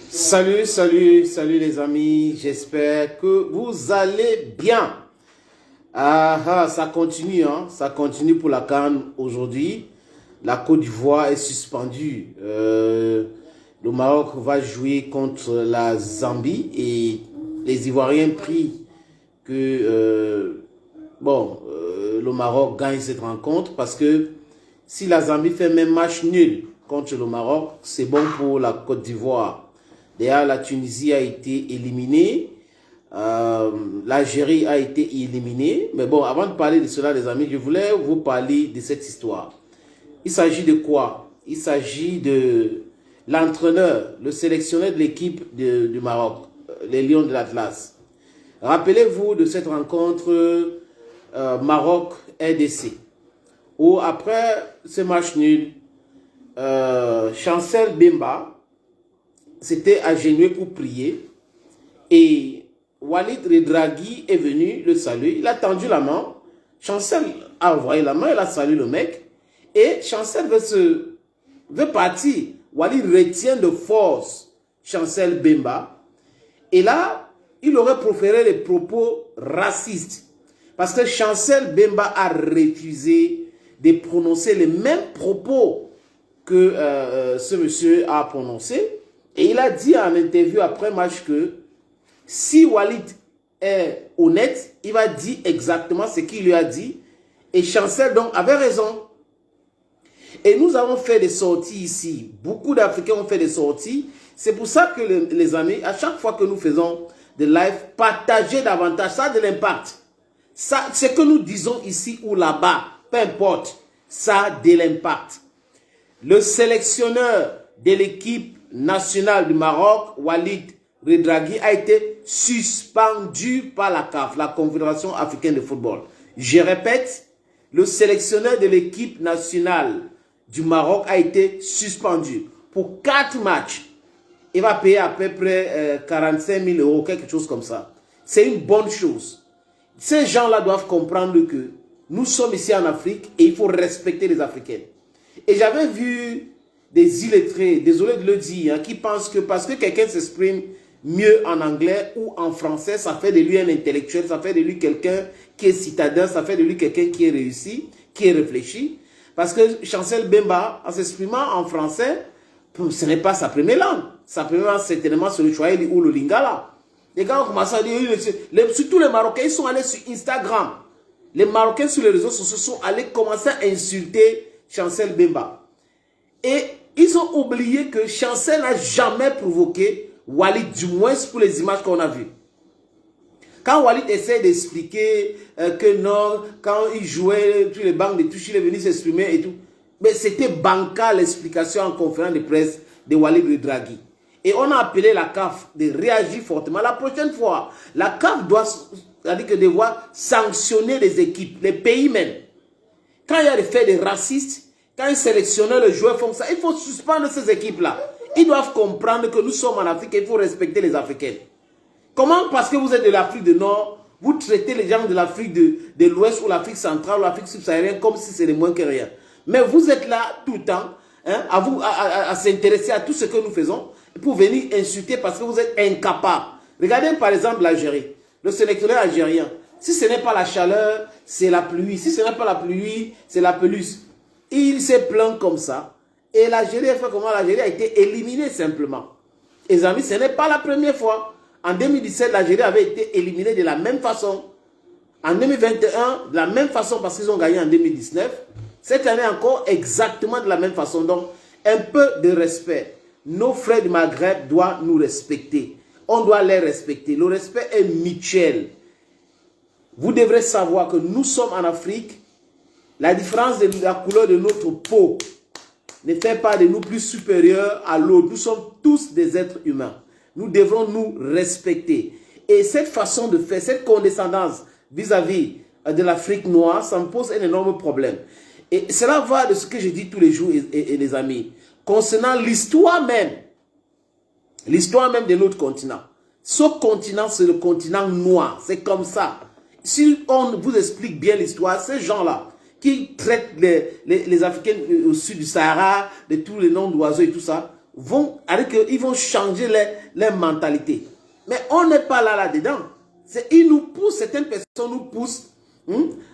Salut les amis, j'espère que vous allez bien. Ça continue, ça continue pour la CAN aujourd'hui. La Côte d'Ivoire est suspendue. Le Maroc va jouer contre la Zambie et les Ivoiriens prient que le Maroc gagne cette rencontre parce que si la Zambie fait même match nul contre le Maroc, c'est bon pour la Côte d'Ivoire. D'ailleurs, la Tunisie a été éliminée. L'Algérie a été éliminée. Mais bon, avant de parler de cela, les amis, je voulais vous parler de cette histoire. Il s'agit de quoi? Il s'agit de l'entraîneur, le sélectionneur de l'équipe du Maroc, les Lions de l'Atlas. Rappelez-vous de cette rencontre Maroc-RDC, où après ce match nul, Chancel Bemba s'était agenouillé pour prier et Walid Redragui est venu le saluer. Il a tendu la main. Chancel a envoyé la main, il a salué le mec. Et Chancel veut partir. Walid retient de force Chancel Bemba. Et là, il aurait proféré des propos racistes. Parce que Chancel Bemba a refusé de prononcer les mêmes propos que ce monsieur a prononcé. Et il a dit en interview après match que si Walid est honnête, il va dire exactement ce qu'il lui a dit. Et Chancel donc avait raison. Et nous avons fait des sorties ici. Beaucoup d'Africains ont fait des sorties. C'est pour ça que les amis, à chaque fois que nous faisons des lives, partagez davantage. Ça a de l'impact. Ça, ce que nous disons ici ou là-bas, peu importe, ça a de l'impact. Le sélectionneur de l'équipe nationale du Maroc, Walid Redragui, a été suspendu par la CAF, la Confédération africaine de football. Je répète, le sélectionneur de l'équipe nationale du Maroc a été suspendu pour 4 matchs. Il va payer à peu près 45 000 euros, quelque chose comme ça. C'est une bonne chose. Ces gens-là doivent comprendre que nous sommes ici en Afrique et il faut respecter les Africains. Et j'avais vu des illettrés, désolé de le dire, qui pensent que parce que quelqu'un s'exprime mieux en anglais ou en français, ça fait de lui un intellectuel, ça fait de lui quelqu'un qui est citadin, ça fait de lui quelqu'un qui est réussi, qui est réfléchi. Parce que Chancel Bemba, en s'exprimant en français, ce n'est pas sa première langue. Sa première langue, certainement, c'est le Swahili ou le Lingala. Les gars ont commencé à dire, surtout les Marocains, ils sont allés sur Instagram. Les Marocains sur les réseaux sociaux sont allés commencer à insulter Chancel Bemba. Et ils ont oublié que Chancel n'a jamais provoqué Walid, du moins pour les images qu'on a vues. Quand Walid essaie d'expliquer que non, quand il jouait, tous les bancs de touche, il est venu s'exprimer et tout. Mais c'était bancal l'explication en conférence de presse de Walid Redragui. Et on a appelé la CAF de réagir fortement. La prochaine fois, la CAF doit, c'est-à-dire que devoir sanctionner les équipes, les pays même. Quand il y a des faits de racistes, quand un sélectionneur, le joueur font ça, il faut suspendre ces équipes-là. Ils doivent comprendre que nous sommes en Afrique et il faut respecter les Africains. Comment, parce que vous êtes de l'Afrique du Nord, vous traitez les gens de l'Afrique de l'Ouest ou l'Afrique centrale ou l'Afrique subsaharienne comme si c'était moins que rien. Mais vous êtes là tout le temps à s'intéresser à tout ce que nous faisons pour venir insulter parce que vous êtes incapables. Regardez par exemple l'Algérie, le sélectionneur algérien. Si ce n'est pas la chaleur, c'est la pluie. Si ce n'est pas la pluie, c'est la pelouse. Il s'est plaint comme ça. Et l'Algérie a fait comment? L'Algérie a été éliminée simplement. Et les amis, ce n'est pas la première fois. En 2017, l'Algérie avait été éliminée de la même façon. En 2021, de la même façon parce qu'ils ont gagné en 2019. Cette année encore, exactement de la même façon. Donc, un peu de respect. Nos frères du Maghreb doivent nous respecter. On doit les respecter. Le respect est mutuel. Vous devrez savoir que nous sommes en Afrique. La différence de la couleur de notre peau ne fait pas de nous plus supérieurs à l'autre. Nous sommes tous des êtres humains. Nous devrons nous respecter. Et cette façon de faire, cette condescendance vis-à-vis de l'Afrique noire, ça me pose un énorme problème. Et cela va de ce que je dis tous les jours, et les amis, concernant l'histoire même de notre continent. Ce continent, c'est le continent noir. C'est comme ça. Si on vous explique bien l'histoire, ces gens-là, qui traitent les Africains au sud du Sahara, de tous les noms d'oiseaux et tout ça, ils vont changer leur mentalité. Mais on n'est pas là-dedans. Ils nous poussent, certaines personnes nous poussent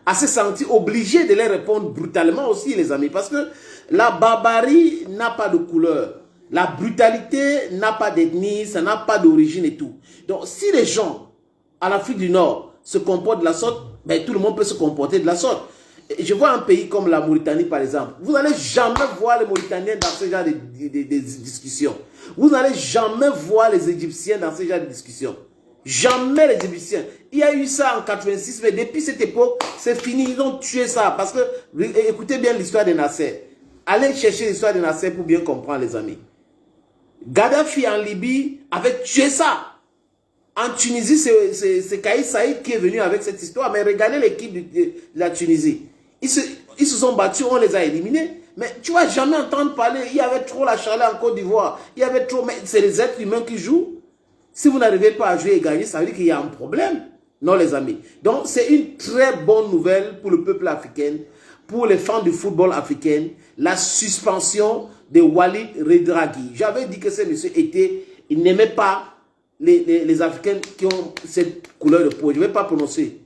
à se sentir obligés de les répondre brutalement aussi, les amis. Parce que la barbarie n'a pas de couleur. La brutalité n'a pas d'ethnie, ça n'a pas d'origine et tout. Donc, si les gens en Afrique du Nord se comportent de la sorte, ben, tout le monde peut se comporter de la sorte. Je vois un pays comme la Mauritanie, par exemple. Vous n'allez jamais voir les Mauritaniens dans ce genre de discussions. Vous n'allez jamais voir les Égyptiens dans ce genre de discussions. Jamais les Égyptiens. Il y a eu ça en 86, mais depuis cette époque, c'est fini. Ils ont tué ça. Parce que, écoutez bien l'histoire de Nasser. Allez chercher l'histoire de Nasser pour bien comprendre, les amis. Gaddafi en Libye avait tué ça. En Tunisie, c'est Kaïs Saïd qui est venu avec cette histoire. Mais regardez l'équipe de la Tunisie. Ils se sont battus, on les a éliminés. Mais tu vas jamais entendre parler. Il y avait trop la chaleur en Côte d'Ivoire. Il y avait trop. Mais c'est les êtres humains qui jouent. Si vous n'arrivez pas à jouer et gagner, ça veut dire qu'il y a un problème. Non, les amis. Donc, c'est une très bonne nouvelle pour le peuple africain, pour les fans du football africain, la suspension de Walid Regragui. J'avais dit que ce monsieur il n'aimait pas les Africains qui ont cette couleur de peau. Je ne vais pas prononcer.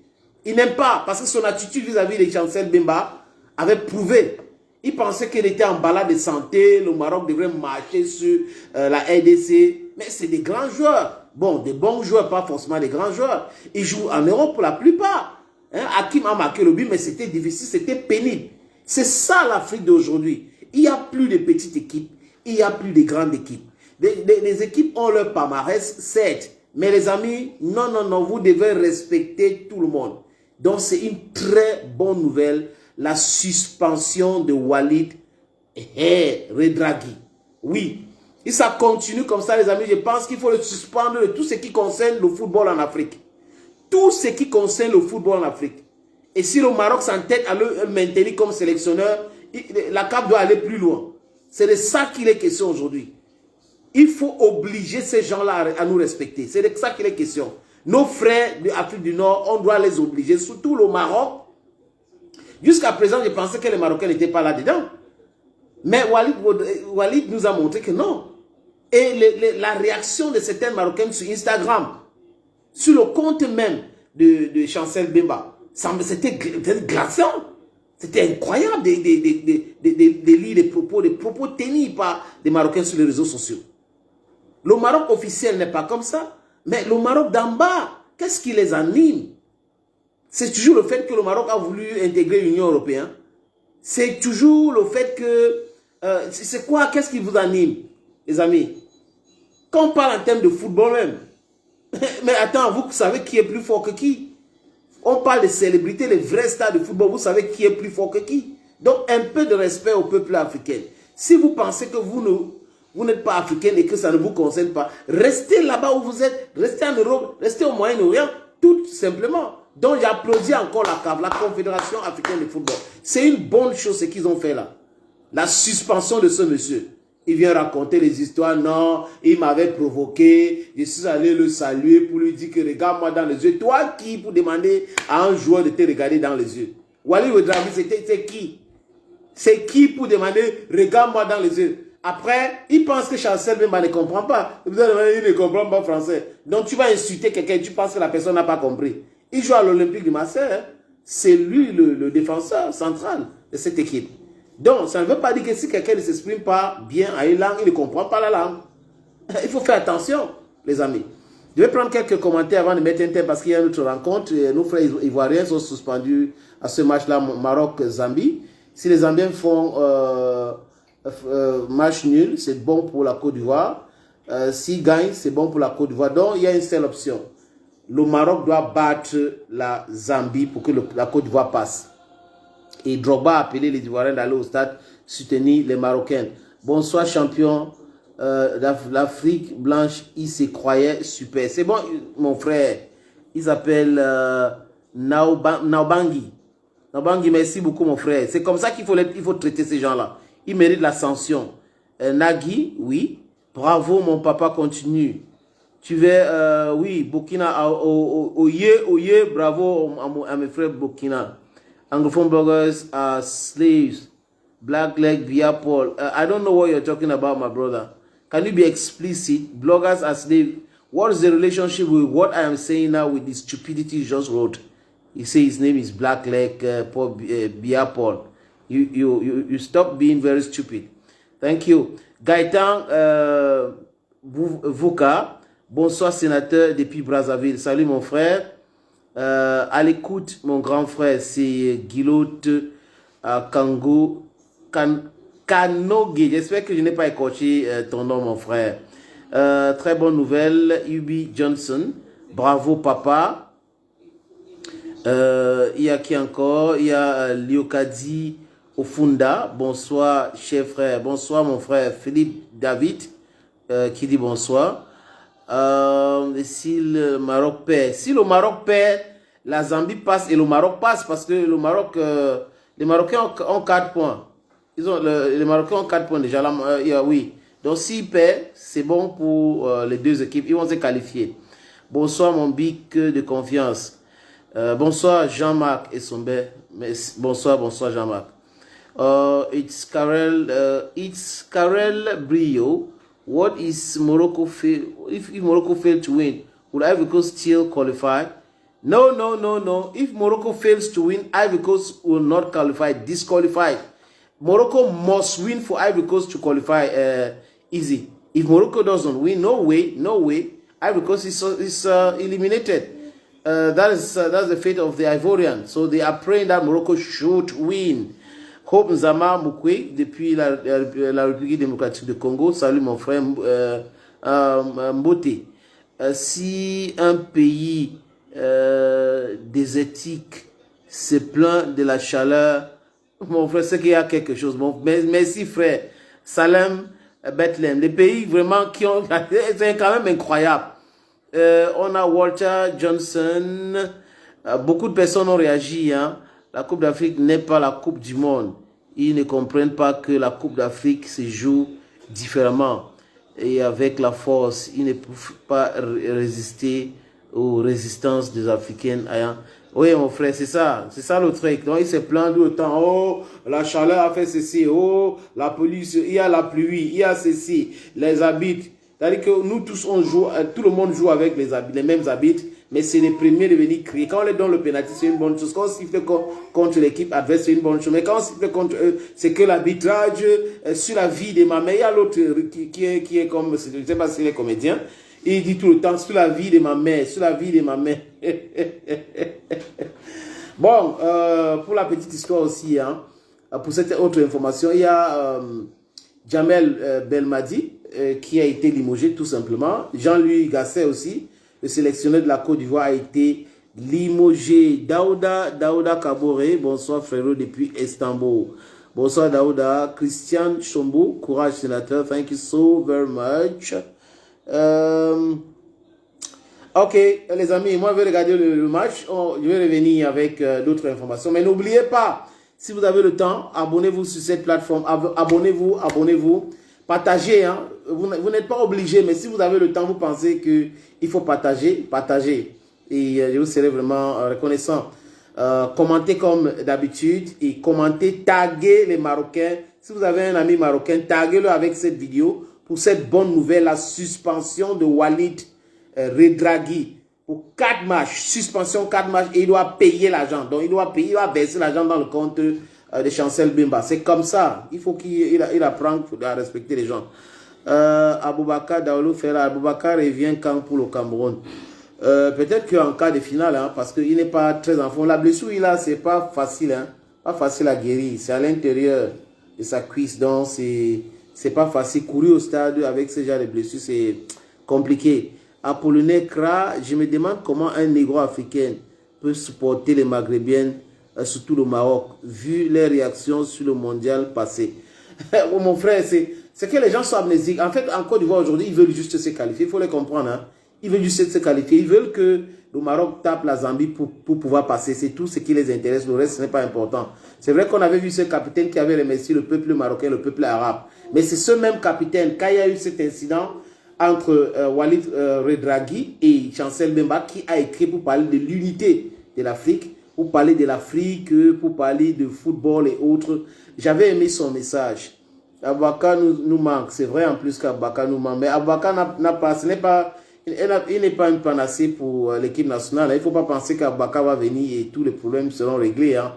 Il n'aime pas, parce que son attitude vis-à-vis de Chancel Bemba avait prouvé. Il pensait qu'il était en balade de santé, le Maroc devrait marcher sur la RDC. Mais c'est des grands joueurs. Bon, des bons joueurs, pas forcément des grands joueurs. Ils jouent en Europe pour la plupart. Hein, Hakim a marqué le but, mais c'était difficile, c'était pénible. C'est ça l'Afrique d'aujourd'hui. Il n'y a plus de petites équipes, il n'y a plus de grandes équipes. Les équipes ont leur palmarès, certes. Mais les amis, non, non, non, vous devez respecter tout le monde. Donc c'est une très bonne nouvelle, la suspension de Walid Regragui. Oui, et ça continue comme ça, les amis. Je pense qu'il faut le suspendre de tout ce qui concerne le football en Afrique. Tout ce qui concerne le football en Afrique. Et si le Maroc s'entête à le maintenir comme sélectionneur, la CAF doit aller plus loin. C'est de ça qu'il est question aujourd'hui. Il faut obliger ces gens-là à nous respecter. C'est de ça qu'il est question. Nos frères de l'Afrique du Nord, on doit les obliger, surtout le Maroc. Jusqu'à présent, je pensais que les Marocains n'étaient pas là-dedans. Mais Walid nous a montré que non. Et la réaction de certains Marocains sur Instagram, sur le compte même de Chancel Bemba, c'était glaçant. C'était incroyable de lire des propos tenus par des Marocains sur les réseaux sociaux. Le Maroc officiel n'est pas comme ça. Mais le Maroc d'en bas, qu'est-ce qui les anime? C'est toujours le fait que le Maroc a voulu intégrer l'Union européenne. C'est toujours le fait que... c'est quoi? Qu'est-ce qui vous anime, les amis? Quand on parle en termes de football même. Mais attends, vous savez qui est plus fort que qui? On parle de célébrités, les vrais stars de football. Vous savez qui est plus fort que qui? Donc, un peu de respect au peuple africain. Si vous pensez que vous n'êtes pas africain et que ça ne vous concerne pas, restez là-bas où vous êtes. Restez en Europe, restez au Moyen-Orient, tout simplement. Donc, j'applaudis encore la CAF, la Confédération africaine de football. C'est une bonne chose ce qu'ils ont fait là. La suspension de ce monsieur. Il vient raconter les histoires. Non, il m'avait provoqué. Je suis allé le saluer pour lui dire que regarde-moi dans les yeux. Toi qui pour demander à un joueur de te regarder dans les yeux? Walid Regragui, c'est qui? C'est qui pour demander regarde-moi dans les yeux? Après, il pense que Chancel Bemba ne comprend pas. Il ne comprend pas français. Donc tu vas insulter quelqu'un, tu penses que la personne n'a pas compris. Il joue à l'Olympique de Marseille. Hein? C'est lui le défenseur central de cette équipe. Donc, ça ne veut pas dire que si quelqu'un ne s'exprime pas bien à une langue, il ne comprend pas la langue. Il faut faire attention, les amis. Je vais prendre quelques commentaires avant de mettre un thème parce qu'il y a une autre rencontre. Nos frères ivoiriens sont suspendus à ce match-là, Maroc-Zambie. Si les Zambiens font match nul, c'est bon pour la Côte d'Ivoire. S'ils gagnent, c'est bon pour la Côte d'Ivoire. Donc, il y a une seule option. Le Maroc doit battre la Zambie pour que la Côte d'Ivoire passe. Et Drogba a appelé les Ivoiriens d'aller au stade soutenir les Marocains. Bonsoir champion l'Afrique blanche, il se croyait super. C'est bon mon frère, il s'appelle Naobangi. Naobangi, merci beaucoup mon frère. C'est comme ça qu'il faut traiter ces gens-là. Ils méritent la sanction. Nagui, oui. Bravo mon papa, continue. Tu veux, oui, Burkina, oye, bravo à mes frères Burkina. Anglophone bloggers are slaves. Black leg via Paul. I don't know what you're talking about, my brother. Can you be explicit? Bloggers are slaves. What is the relationship with what I am saying now with the stupidity he just wrote? He says his name is Blackleg Paul Biapol. You stop being very stupid. Thank you. Gaëtan Vouka, bonsoir sénateur depuis Brazzaville. Salut mon frère. À l'écoute, mon grand frère, c'est Guilote Kango Kanoge. J'espère que je n'ai pas écorché ton nom, mon frère. Très bonne nouvelle, Ubi Johnson. Bravo, papa. Il y a qui encore? Il y a Liokadi Ofunda. Bonsoir, cher frère. Bonsoir, mon frère Philippe David, qui dit bonsoir. Si le Maroc perd, la Zambie passe et le Maroc passe parce que le Maroc, les Marocains ont 4 points. Les Marocains ont 4 points déjà. Oui. Donc s'ils perdent, c'est bon pour les deux équipes. Ils vont se qualifier. Bonsoir mon bic de confiance. Bonsoir Jean-Marc et Sombe. Bonsoir Jean-Marc. It's Karel Brio. What is Morocco fail? If Morocco fail to win, will Ivory Coast still qualify? No. If Morocco fails to win, Ivory Coast will not qualify. Disqualified. Morocco must win for Ivory Coast to qualify. Easy. If Morocco doesn't win, no way. Ivory Coast is eliminated. That's the fate of the Ivorian. So they are praying that Morocco should win. Hope Nzama Mukwe, depuis la République démocratique du Congo. Salut mon frère Mbote. Si un pays désertique se plaint de la chaleur, mon frère, c'est qu'il y a quelque chose. Bon, merci frère. Salem, Bethlehem. Les pays vraiment qui ont... C'est quand même incroyable. On a Walter Johnson. Beaucoup de personnes ont réagi, hein. La Coupe d'Afrique n'est pas la Coupe du monde. Ils ne comprennent pas que la Coupe d'Afrique se joue différemment. Et avec la force, ils ne peuvent pas résister aux résistances des Africains. Oui, mon frère, c'est ça le truc. Donc, ils se plaignent tout le temps. Oh, la chaleur a fait ceci. Oh, la police, il y a la pluie, il y a ceci. Les habits. C'est-à-dire que nous tous, on joue, tout le monde joue avec les mêmes habits. Mais c'est les premiers de venir crier. Quand on les donne le pénalty, c'est une bonne chose. Quand on siffle contre l'équipe adverse, c'est une bonne chose. Mais quand on siffle contre eux, c'est que l'arbitrage sur la vie des mamans. Il y a l'autre qui est comme, je ne sais pas s'il est comédien. Il dit tout le temps, sur la vie de ma mère, sur la vie de ma mère. Bon, pour la petite histoire aussi, hein, pour cette autre information, il y a Jamel Belmadi qui a été limogé tout simplement. Jean-Louis Gasset aussi. Le sélectionneur de la Côte d'Ivoire a été limogé. Daouda Kabore, bonsoir frérot depuis Istanbul. Bonsoir Daouda. Christian Chombo, courage sénateur, thank you so very much. Ok les amis, moi je vais regarder le match. Je vais revenir avec d'autres informations. Mais n'oubliez pas, si vous avez le temps, abonnez-vous sur cette plateforme. Abonnez-vous. Partagez, hein. Vous n'êtes pas obligé, mais si vous avez le temps, vous pensez qu'il faut partagez. Et je vous serai vraiment reconnaissant. Commentez comme d'habitude et commentez, taguez les Marocains. Si vous avez un ami marocain, taguez-le avec cette vidéo pour cette bonne nouvelle, la suspension de Walid Redragui pour 4 matchs. Suspension 4 matchs et il doit payer l'argent. Donc il doit verser l'argent dans le compte de Chancel Bemba. C'est comme ça. Il faut qu'il apprenne à respecter les gens. Aboubakar Daoulou Ferra. Aboubakar revient quand pour le Cameroun? Peut-être qu'en cas de finale, hein, parce qu'il n'est pas très en fond. La blessure il a, c'est pas facile, hein, pas facile à guérir. C'est à l'intérieur de sa cuisse, donc c'est pas facile. Courir au stade avec ce genre de blessure, c'est compliqué. Apollinaire Kra, je me demande comment un négro-africain peut supporter les Maghrébiennes, surtout le Maroc, vu les réactions sur le mondial passé. Mon frère, c'est que les gens sont amnésiques. En fait, en Côte d'Ivoire aujourd'hui, ils veulent juste se qualifier. Il faut les comprendre. Hein. Ils veulent juste se qualifier. Ils veulent que le Maroc tape la Zambie pour pouvoir passer. C'est tout ce qui les intéresse. Le reste, ce n'est pas important. C'est vrai qu'on avait vu ce capitaine qui avait remercié le peuple marocain, le peuple arabe. Mais c'est ce même capitaine, quand il y a eu cet incident entre Walid Redragui et Chancel Bemba, qui a écrit pour parler de l'unité de l'Afrique, pour parler de l'Afrique, pour parler de football et autres. J'avais aimé son message. Abaka nous manque. C'est vrai en plus qu'Abaka nous manque. Mais Abaka n'a pas, ce n'est pas, il n'est pas une panacée pour l'équipe nationale. Il ne faut pas penser qu'Abaka va venir et tous les problèmes seront réglés. Hein.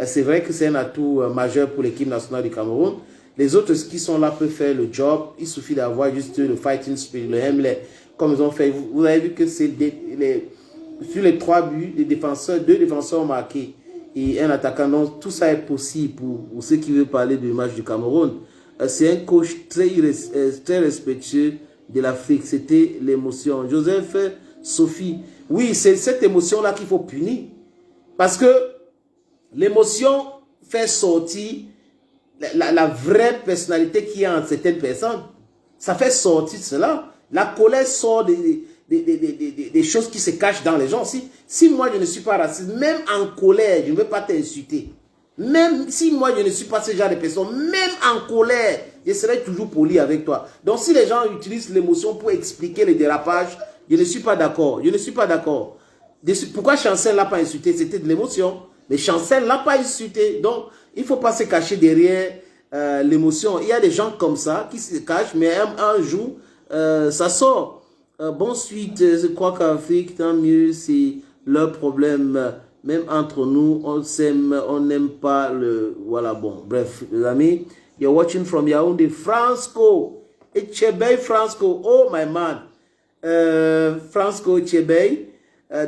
C'est vrai que c'est un atout majeur pour l'équipe nationale du Cameroun. Les autres qui sont là peuvent faire le job. Il suffit d'avoir juste le fighting spirit, le MLE, comme ils ont fait. Vous avez vu que c'est sur les 3 buts, les défenseurs, 2 défenseurs ont marqué et un attaquant. Donc tout ça est possible pour ceux qui veulent parler du match du Cameroun. C'est un coach très respectueux de l'Afrique. C'était l'émotion. Joseph, Sophie. Oui, c'est cette émotion-là qu'il faut punir. Parce que l'émotion fait sortir la vraie personnalité qu'il y a en certaines personnes. Ça fait sortir cela. La colère sort des choses qui se cachent dans les gens. Si moi je ne suis pas raciste, même en colère, je ne veux pas t'insulter. Même si moi je ne suis pas ce genre de personne, même en colère, je serai toujours poli avec toi. Donc si les gens utilisent l'émotion pour expliquer les dérapages, je ne suis pas d'accord. Je ne suis pas d'accord. Pourquoi Chancel l'a pas insulté? C'était de l'émotion. Mais Chancel l'a pas insulté. Donc il ne faut pas se cacher derrière l'émotion. Il y a des gens comme ça qui se cachent, mais un jour, ça sort. Bon suite, je crois qu'Afrique, tant mieux, c'est leur problème. Même entre nous, on s'aime, on n'aime pas le... Voilà, bon. Bref, les amis, you're watching from Yaoundé. Fransco, Echebey Fransco. Oh, my man. Fransco Echebey.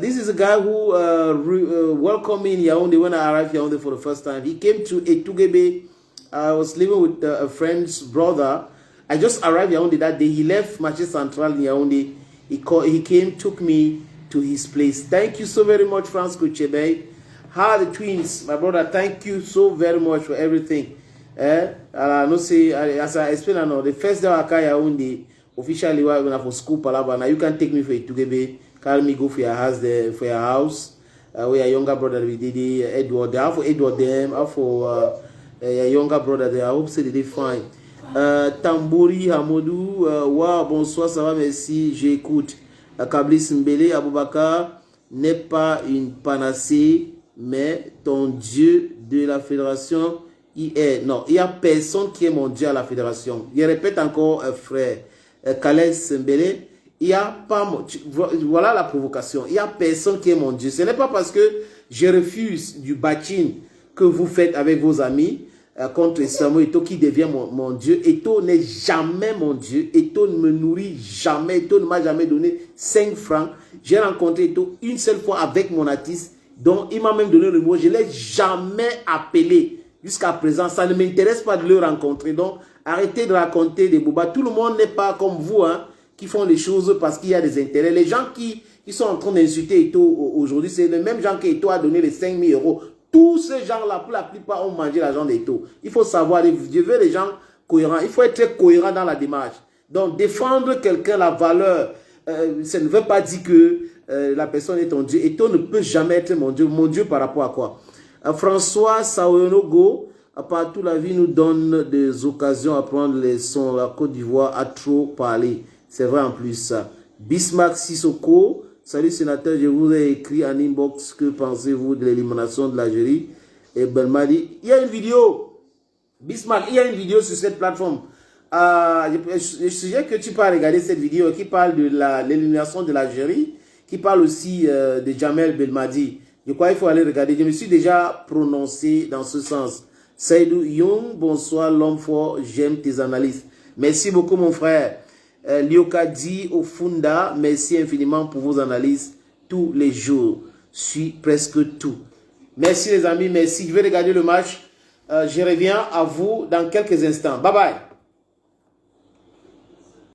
This is a guy who welcomed me in Yaoundé when I arrived Yaoundé for the first time. He came to Etugebe. I was living with a friend's brother. I just arrived Yaoundé that day. He left Marché Central in Yaoundé. He came, took me to his place. Thank you so very much, Fransco Chebe. How the twins, my brother, thank you so very much for everything. No say, as I explained, the first day I came Yaoundé, officially when I for school, Palaba, now you can take me for Etugebe, carry me go for your house there, for your house. Where your younger brother, we did Edward, I have for Edward them, I have for your younger brother there. I hope say they did fine. Tambouri Hamoudou, wow, bonsoir, ça va, merci, j'écoute. Kablis Mbele, Aboubakar n'est pas une panacée, mais ton Dieu de la fédération, il est. Non, il n'y a personne qui est mon Dieu à la fédération. Je répète encore, frère, Khaled Mbele, il n'y a pas. Voilà la provocation. Il n'y a personne qui est mon Dieu. Ce n'est pas parce que je refuse du bâtine que vous faites avec vos amis. Contre Samuel Eto'o qui devient mon Dieu. Eto'o n'est jamais mon Dieu. Eto'o ne me nourrit jamais. Eto'o ne m'a jamais donné 5 francs. J'ai rencontré Eto'o une seule fois avec mon artiste. Donc il m'a même donné le mot. Je ne l'ai jamais appelé. Jusqu'à présent, ça ne m'intéresse pas de le rencontrer. Donc arrêtez de raconter des bobas. Tout le monde n'est pas comme vous, hein, qui font les choses parce qu'il y a des intérêts. Les gens qui sont en train d'insulter Eto'o aujourd'hui, c'est les mêmes gens que Eto'o a donné les 5 000 euros. Tous ces gens-là, pour la plupart, ont mangé l'argent d'Eto'o. Il faut savoir, je veux les gens cohérents. Il faut être très cohérent dans la démarche. Donc, défendre quelqu'un, la valeur, ça ne veut pas dire que la personne est ton Dieu. Eto'o ne peut jamais être mon Dieu. Mon Dieu par rapport à quoi? François Saonogo, partout la vie nous donne des occasions à prendre les leçons. La Côte d'Ivoire a trop parlé. C'est vrai en plus. Bismarck Sissoko. Salut sénateur, je vous ai écrit en inbox que pensez-vous de l'élimination de l'Algérie et Belmadi. Il y a une vidéo, Bismarck, il y a une vidéo sur cette plateforme. Je suggère que tu peux regarder cette vidéo qui parle de l'élimination de l'Algérie, qui parle aussi de Jamel Belmadi. Je crois qu'il faut aller regarder. Je me suis déjà prononcé dans ce sens. Seydou Young, bonsoir l'homme fort, j'aime tes analyses. Merci beaucoup mon frère. Liokadi Ofunda, merci infiniment pour vos analyses tous les jours. Je suis presque tout. Merci les amis, merci. Je vais regarder le match. Je reviens à vous dans quelques instants. Bye bye.